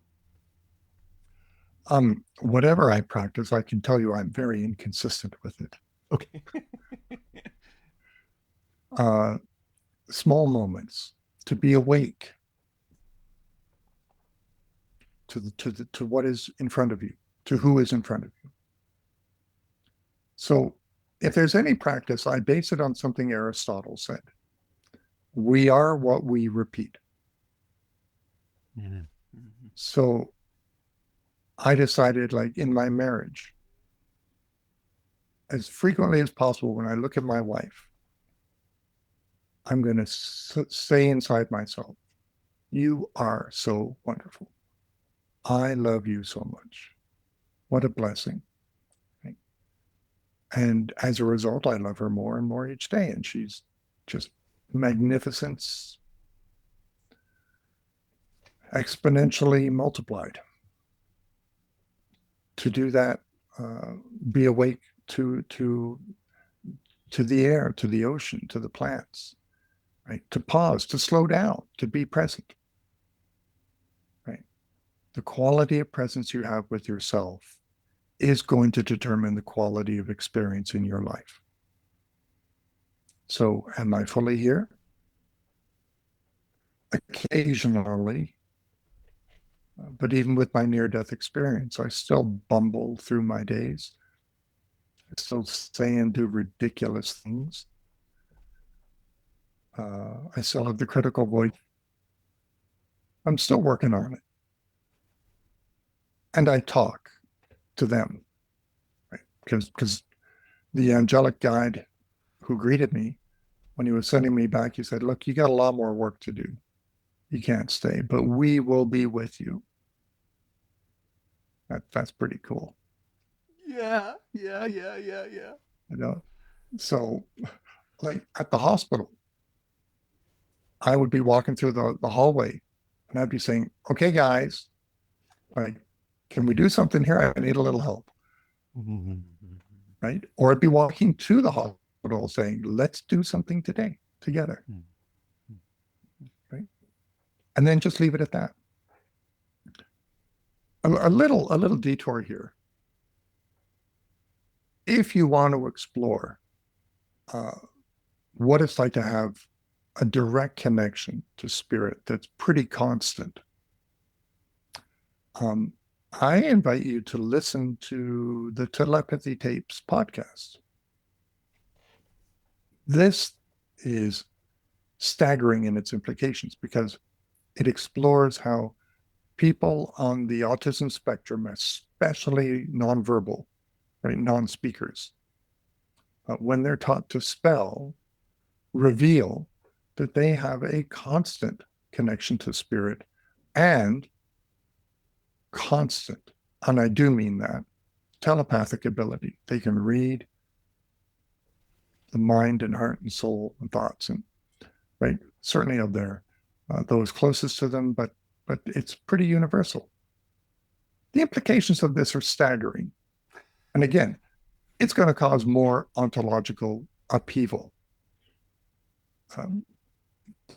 whatever I practice, I can tell you I'm very inconsistent with it. Okay. Small moments to be awake to what is in front of you, to who is in front of you. So if there's any practice, I base it on something Aristotle said. We are what we repeat. Mm-hmm. So I decided, like in my marriage, as frequently as possible, when I look at my wife, I'm going to say inside myself, you are so wonderful. I love you so much. What a blessing. And as a result, I love her more and more each day. And she's just magnificence exponentially multiplied. To do that, be awake to the air, to the ocean, to the plants, right? To pause, to slow down, to be present, right? The quality of presence you have with yourself is going to determine the quality of experience in your life. So, am I fully here? Occasionally, but even with my near-death experience, I still bumble through my days. I still say and do ridiculous things. I still have the critical voice. I'm still working on it. And I talk to them, right? Because the angelic guide who greeted me, when he was sending me back, he said, look, you got a lot more work to do. You can't stay, but we will be with you. That's pretty cool. Yeah, yeah, yeah, yeah, yeah. You know, so like at the hospital, I would be walking through the hallway and I'd be saying, okay, guys, like, can we do something here? I need a little help. Right? Or I'd be walking to the hospital saying, let's do something today together. Right? And then just leave it at that. A little detour here. If you want to explore what it's like to have a direct connection to spirit that's pretty constant, I invite you to listen to the Telepathy Tapes podcast. This is staggering in its implications because it explores how people on the autism spectrum, especially nonverbal, right, non-speakers, when they're taught to spell, reveal that they have a constant connection to spirit and constant, and I do mean that, telepathic ability. They can read the mind and heart and soul and thoughts, and right, certainly of their those closest to them, but it's pretty universal. The implications of this are staggering. And again, it's going to cause more ontological upheaval.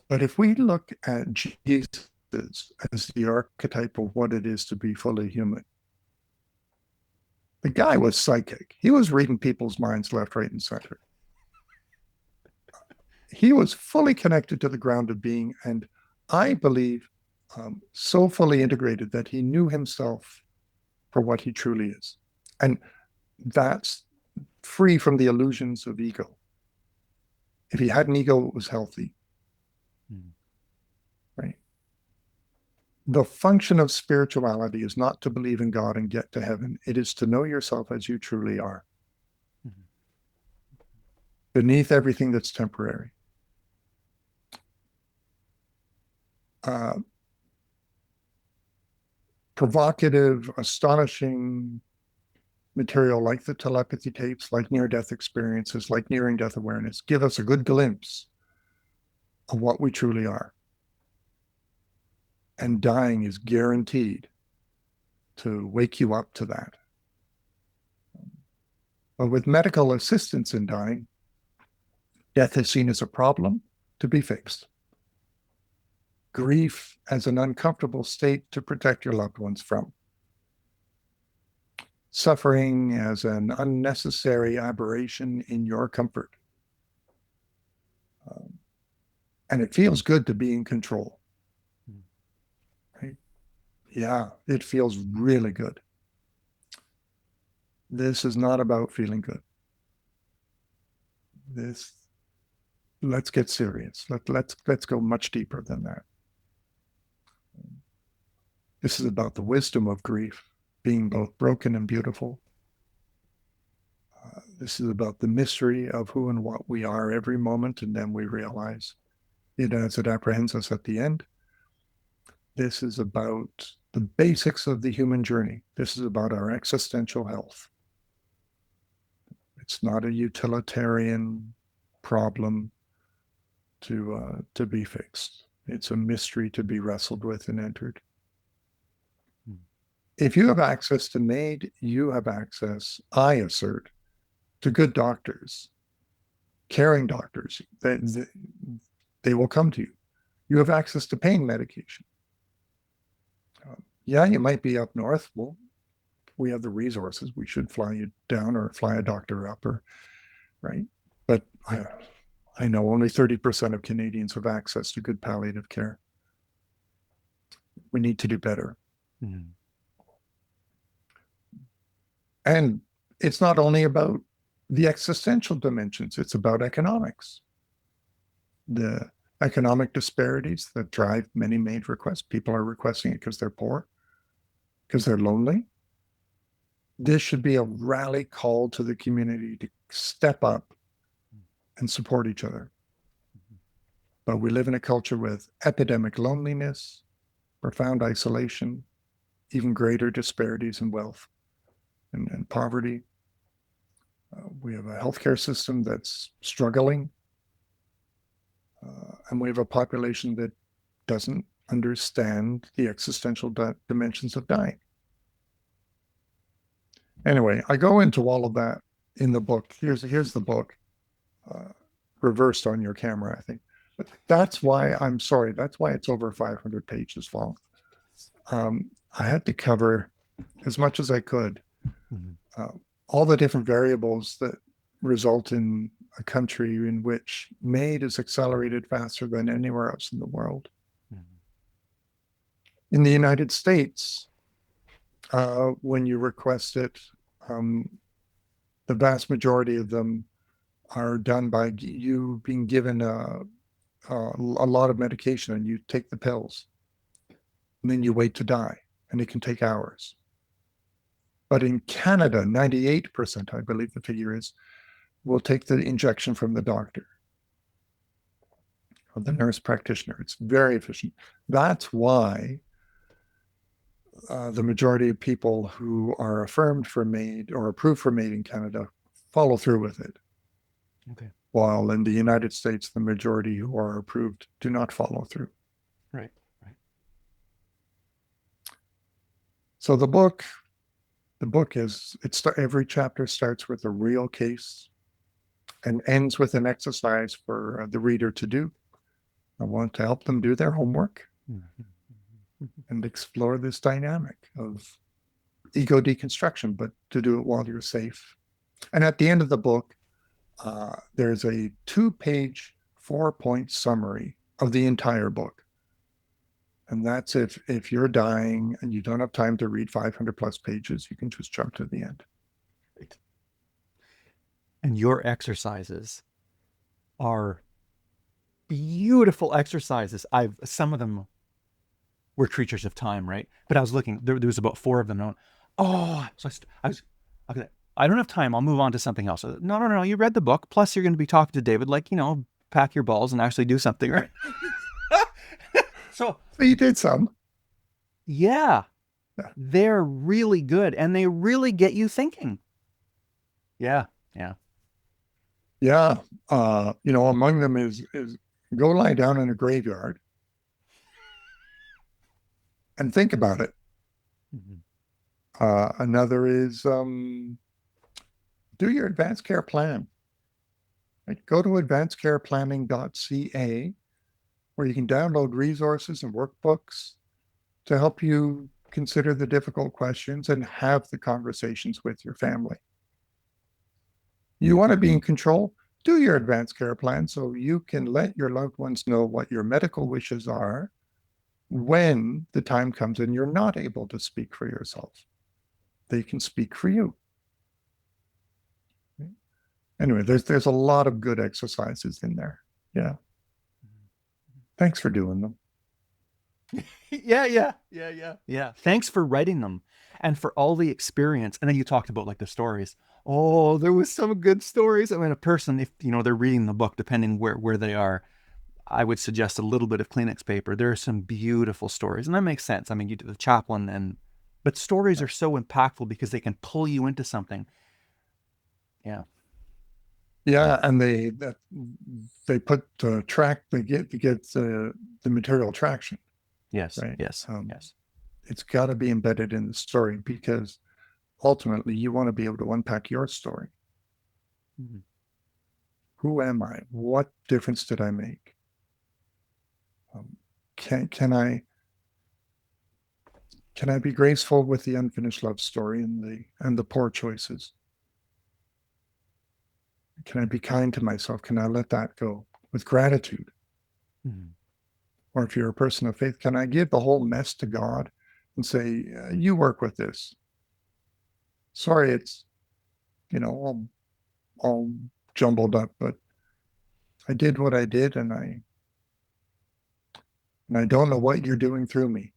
But if we look at Jesus as the archetype of what it is to be fully human, the guy was psychic. He was reading people's minds left, right, and center. He was fully connected to the ground of being, and I believe so fully integrated that he knew himself for what he truly is. And that's free from the illusions of ego. If he had an ego, it was healthy. Right? The function of spirituality is not to believe in God and get to heaven. It is to know yourself as you truly are. Beneath everything that's temporary. Provocative, astonishing material like the telepathy tapes, like near-death experiences, like nearing-death awareness, give us a good glimpse of what we truly are. And dying is guaranteed to wake you up to that. But with medical assistance in dying, death is seen as a problem to be fixed. Grief as an uncomfortable state to protect your loved ones from. Suffering as an unnecessary aberration in your comfort. And it feels good to be in control. Right? Yeah, it feels really good. This is not about feeling good. Let's get serious. Let's go much deeper than that. This is about the wisdom of grief, being both broken and beautiful. This is about the mystery of who and what we are every moment, and then we realize it as it apprehends us at the end. This is about the basics of the human journey. This is about our existential health. It's not a utilitarian problem to be fixed. It's a mystery to be wrestled with and entered. If you have access to MAID, you have access, I assert, to good doctors, caring doctors. They will come to you. You have access to pain medication. Yeah, you might be up north. Well, we have the resources. We should fly you down or fly a doctor up, or right. But I know only 30% of Canadians have access to good palliative care. We need to do better. Mm-hmm. And it's not only about the existential dimensions, it's about economics. The economic disparities that drive many MAID requests. People are requesting it because they're poor, because they're lonely. This should be a rally call to the community to step up and support each other. But we live in a culture with epidemic loneliness, profound isolation, even greater disparities in wealth and poverty. We have a healthcare system that's struggling. And we have a population that doesn't understand the existential dimensions of dying. Anyway, I go into all of that in the book. Here's the book, reversed on your camera, I think. But that's why that's why it's over 500 pages long. I had to cover as much as I could, all the different variables that result in a country in which MAID is accelerated faster than anywhere else in the world. In the United States, when you request it, the vast majority of them are done by you being given a lot of medication, and you take the pills, and then you wait to die, and it can take hours. But in Canada, 98%, I believe the figure is, will take the injection from the doctor or the nurse practitioner. It's very efficient. That's why the majority of people who are affirmed for MAID or approved for MAID in Canada follow through with it. Okay. While in the United States, the majority who are approved do not follow through. Right. So the book is, every chapter starts with a real case and ends with an exercise for the reader to do. I want to help them do their homework and explore this dynamic of ego deconstruction, but to do it while you're safe. And at the end of the book, there's a 2-page, 4-point summary of the entire book. And that's if you're dying and you don't have time to read 500 plus pages, you can just jump to the end. Right. And your exercises are beautiful exercises. Some of them were creatures of time, right? But I was looking, there was about 4 of them. So I was okay. I don't have time. I'll move on to something else. No. You read the book. Plus, you're going to be talking to David. Like, pack your balls and actually do something, right? So you did some. Yeah. They're really good, and they really get you thinking. Yeah. Among them is go lie down in a graveyard and think about it. Another is do your advanced care plan. Right? Go to advancedcareplanning.ca, where you can download resources and workbooks to help you consider the difficult questions and have the conversations with your family. You want to be in control? Do your advanced care plan so you can let your loved ones know what your medical wishes are when the time comes and you're not able to speak for yourself. They can speak for you. Anyway, there's a lot of good exercises in there. Yeah. Thanks for doing them. Yeah. Thanks for writing them and for all the experience. And then you talked about like the stories. Oh, there was some good stories. I mean, a person, if they're reading the book, depending where they are, I would suggest a little bit of Kleenex paper. There are some beautiful stories, and that makes sense. I mean, you do the chaplain, but stories are so impactful because they can pull you into something. Yeah. Yeah, and they put track they get the material traction, Yes, right? yes, Um, yes. it's got to be embedded in the story because ultimately you want to be able to unpack your story. Mhm. Who am I? What difference did I make? Um, can I be graceful with the unfinished love story and the poor choices? Can I be kind to myself? Can I let that go with gratitude? Mhm. Or if you're a person of faith, can I give the whole mess to God and say, you work with this? Sorry, it's, all jumbled up, but I did what I did and I don't know what you're doing through me.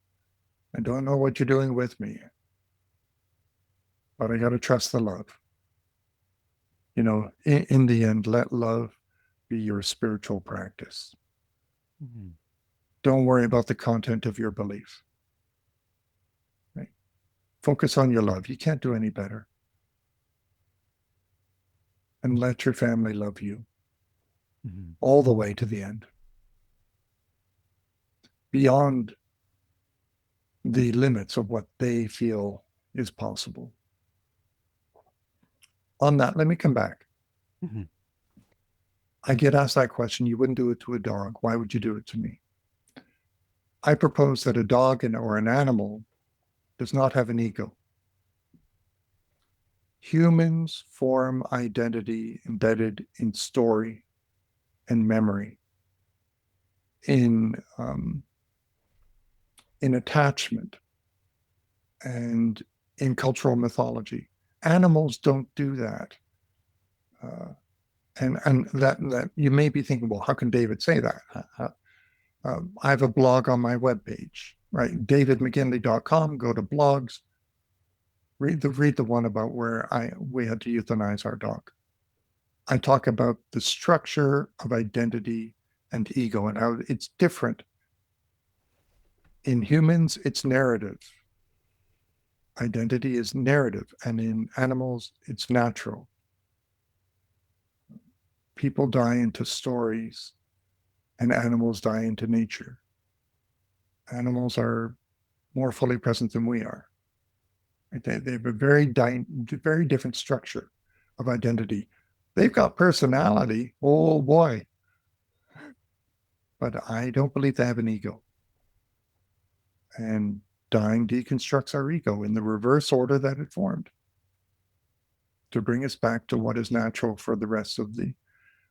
I don't know what you're doing with me, but I got to trust the love. In the end, let love be your spiritual practice. Mhm. Don't worry about the content of your belief. Right? Focus on your love. You can't do any better. And let your family love you Mhm. all the way to the end, beyond the limits of what they feel is possible. On that, let me come back. Mhm. I get asked that question. You wouldn't do it to a dog. Why would you do it to me? I propose that a dog or an animal does not have an ego. Humans form identity embedded in story and memory, in in attachment, and in cultural mythology. Animals don't do that. Uh, and that you may be thinking, well, how can David say that? I have a blog on my webpage, right? davidmcginley.com. Go to blogs. Read the one about where we had to euthanize our dog. I talk about the structure of identity and ego and how it's different. In humans, it's narrative. Identity is narrative, and in animals, it's natural. People die into stories, and animals die into nature. Animals are more fully present than we are. Right? They have a very different structure of identity. They've got personality, oh boy, but I don't believe they have an ego. And dying deconstructs our ego in the reverse order that it formed to bring us back to what is natural for the rest of the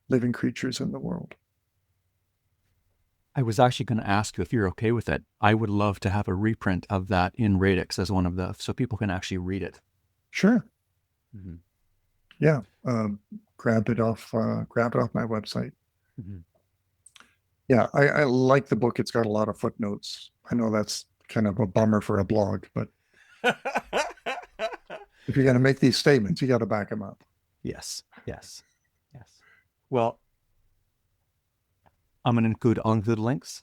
living creatures in the world. I was actually going to ask you if you're okay with it. I would love to have a reprint of that in Radix as one of the, so people can actually read it. Sure. Mhm. Yeah. Grab it off my website. Mhm. Yeah, I like the book. It's got a lot of footnotes. I know that's kind of a bummer for a blog, but if you're going to make these statements, you got to back them up. Yes, yes, yes. Well, I'll include links.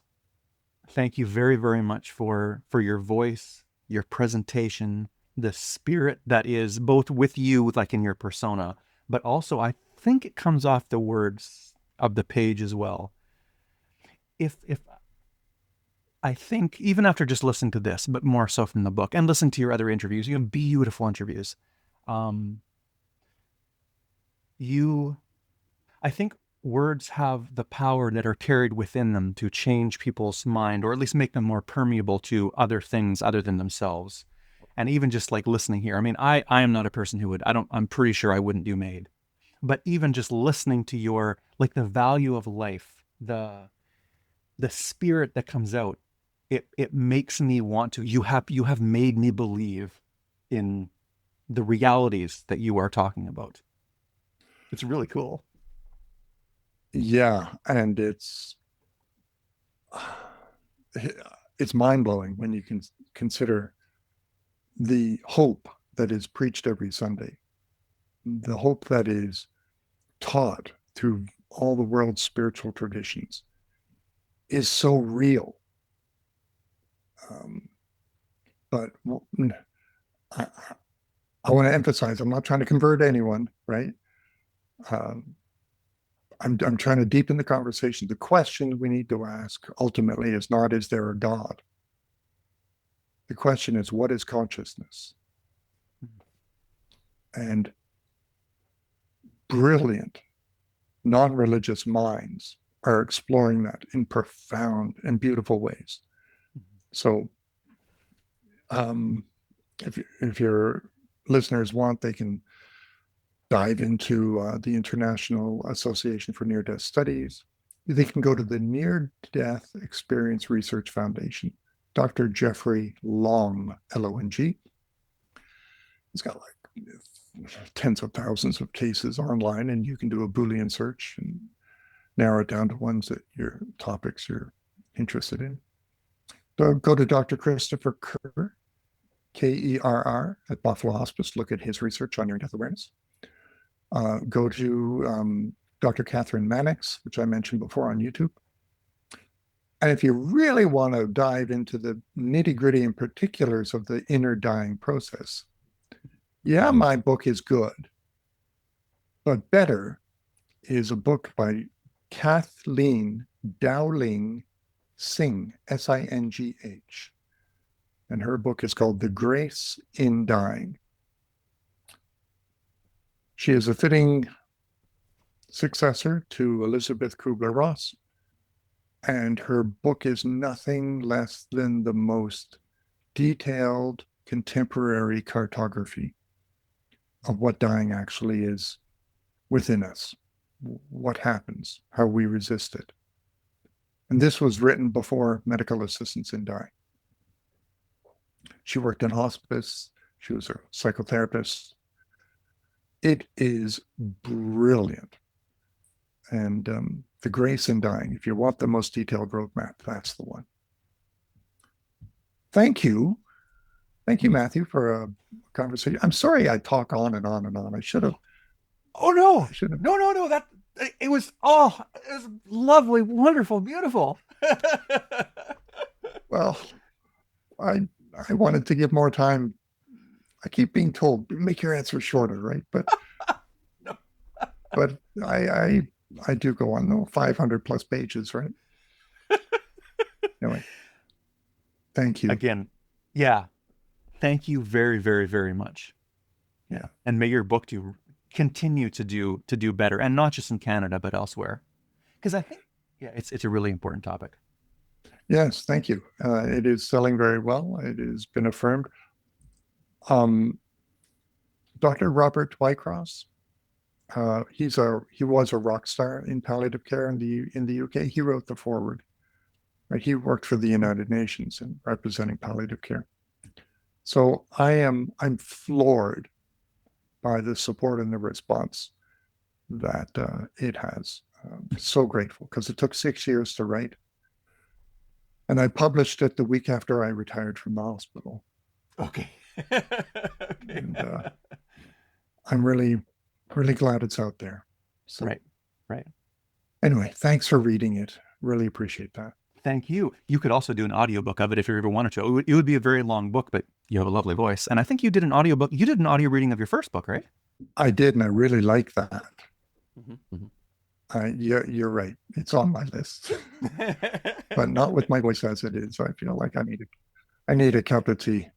Thank you very, very much for your voice, your presentation, the spirit that is both with you, like in your persona, but also I think it comes off the words of the page as well. If I think even after just listening to this, but more so from the book and listening to your other interviews, you have beautiful interviews. Um, you I think words have the power that are carried within them to change people's mind or at least make them more permeable to other things other than themselves. And even just like listening here, I mean, I am not a person who would, I'm pretty sure I wouldn't do MAID. But even just listening to your, like the value of life, the spirit that comes out, it makes me want to, you have made me believe in the realities that you are talking about. It's really cool. Yeah, and it's mind blowing when you can consider the hope that is preached every Sunday, the hope that is taught through all the world's spiritual traditions is so real. Um, but I want to emphasize, I'm not trying to convert anyone, right? Um, I'm trying to deepen the conversation. The question we need to ask ultimately is not, is there a God? The question is, what is consciousness? And brilliant non-religious minds are exploring that in profound and beautiful ways. So if your listeners want, they can dive into the International Association for Near-Death Studies. They can go to the Near-Death Experience Research Foundation, Dr. Jeffrey Long, Long. He's got like tens of thousands of cases online, and you can do a Boolean search and narrow it down to ones that your topics you're interested in. So go to Dr. Christopher Kerr, Kerr, at Buffalo Hospice. Look at his research on near-death awareness. Go to Dr. Catherine Mannix, which I mentioned before, on YouTube. And if you really want to dive into the nitty-gritty and particulars of the inner dying process, yeah, my book is good. But better is a book by Kathleen Dowling Singh, Singh. And her book is called The Grace in Dying. She is a fitting successor to Elizabeth Kubler-Ross, and her book is nothing less than the most detailed contemporary cartography of what dying actually is within us, what happens, how we resist it. And this was written before medical assistance in dying. She worked in hospice. She was a psychotherapist. It is brilliant. And The Grace in Dying, if you want the most detailed roadmap, that's the one. Thank you. Thank you, Matthew, for a conversation. I'm sorry I talk on and on and on. I should have. Oh no, I should have. no. It was lovely, wonderful, beautiful. Well, I wanted to give more time. I keep being told, make your answer shorter, right? But No. but I do go on though, 500 plus pages, right? Anyway, thank you. Again, yeah. Thank you very, very, very much. Yeah. And may your book continue to do better, and not just in Canada, but elsewhere. Because I think, yeah, it's a really important topic. Yes, thank you. It is selling very well. It has been affirmed. Dr. Robert Wycross, he was a rock star in palliative care in the UK. He wrote the foreword. Right? He worked for the United Nations in representing palliative care. So I'm floored by the support and the response that it has. So grateful, because it took 6 years to write. And I published it the week after I retired from the hospital. Okay. And I'm really, really glad it's out there. So, Right. Anyway, thanks for reading it. Really appreciate that. Thank you. You could also do an audiobook of it if you ever wanted to. It would be a very long book, but you have a lovely voice. And I think you did an audiobook. You did an audio reading of your first book, right? I did, and I really like that. Mm-hmm. You're right. It's on my list, but not with my voice as it is. I feel like I need a cup of tea.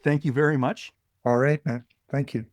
Thank you very much. All right, man. Thank you.